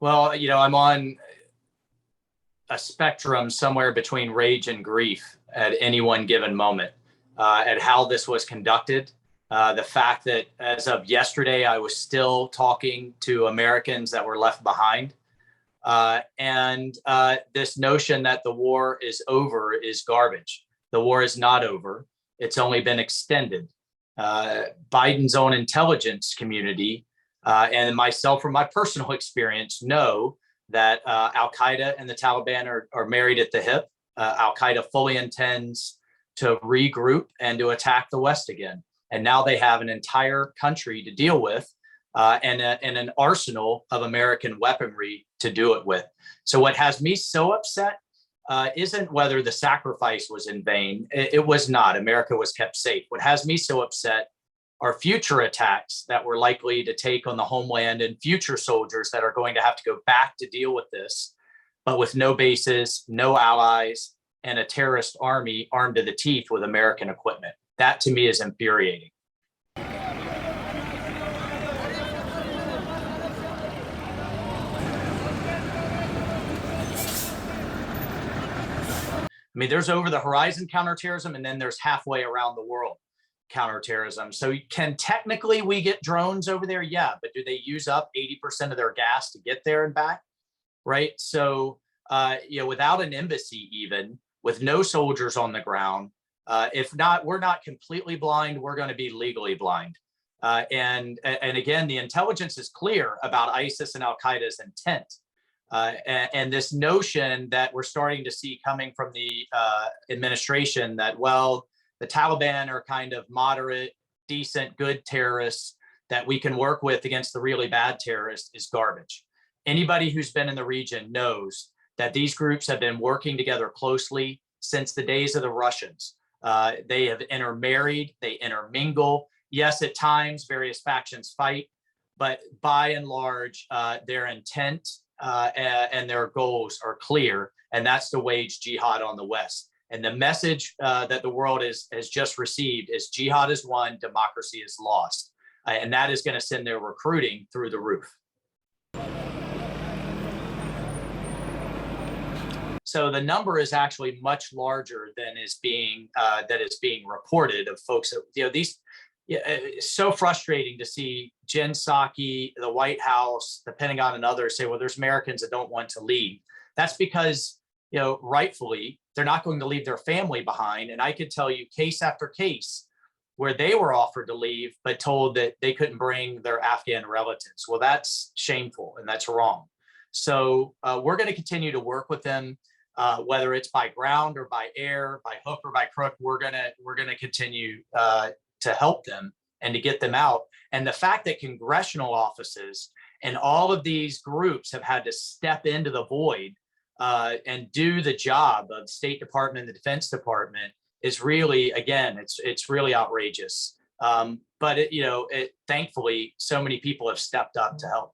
Well, I'm on a spectrum somewhere between rage and grief at any one given moment at how this was conducted. The fact that as of yesterday, I was still talking to Americans that were left behind. And this notion that the war is over is garbage. The war is not over. It's only been extended. Biden's own intelligence community and myself, from my personal experience, know that al-Qaida and the Taliban are married at the hip. Al-Qaida fully intends to regroup and to attack the West again. And now they have an entire country to deal with and an arsenal of American weaponry to do it with. So what has me so upset isn't whether the sacrifice was in vain. It was not. America was kept safe. What has me so upset are future attacks that we're likely to take on the homeland and future soldiers that are going to have to go back to deal with this, but with no bases, no allies, and a terrorist army armed to the teeth with American equipment. That to me is infuriating. I mean, there's over the horizon counterterrorism, and then there's halfway around the world counterterrorism. So technically we get drones over there? Yeah, but do they use up 80% of their gas to get there and back? Right. So, without an embassy, even with no soldiers on the ground, if not, we're not completely blind, we're going to be legally blind. And again, the intelligence is clear about ISIS and al-Qaeda's intent. And this notion that we're starting to see coming from the administration that, well, the Taliban are kind of moderate, decent, good terrorists that we can work with against the really bad terrorists is garbage. Anybody who's been in the region knows that these groups have been working together closely since the days of the Russians. They have intermarried, they intermingle. Yes, at times various factions fight, but by and large, their intent and their goals are clear, and that's to wage jihad on the West. And the message that the world has just received is jihad is won, democracy is lost. And that is going to send their recruiting through the roof. So the number is actually much larger than is being reported of folks that, it's so frustrating to see Jen Psaki, the White House, the Pentagon, and others say, well, there's Americans that don't want to leave. That's because, rightfully, they're not going to leave their family behind. And I could tell you case after case where they were offered to leave, but told that they couldn't bring their Afghan relatives. Well, that's shameful and that's wrong. So we're going to continue to work with them, whether it's by ground or by air, by hook or by crook. We're gonna continue to help them and to get them out. And the fact that congressional offices and all of these groups have had to step into the void and do the job of State Department, the Defense Department is really, again, it's really outrageous. But thankfully, so many people have stepped up to help.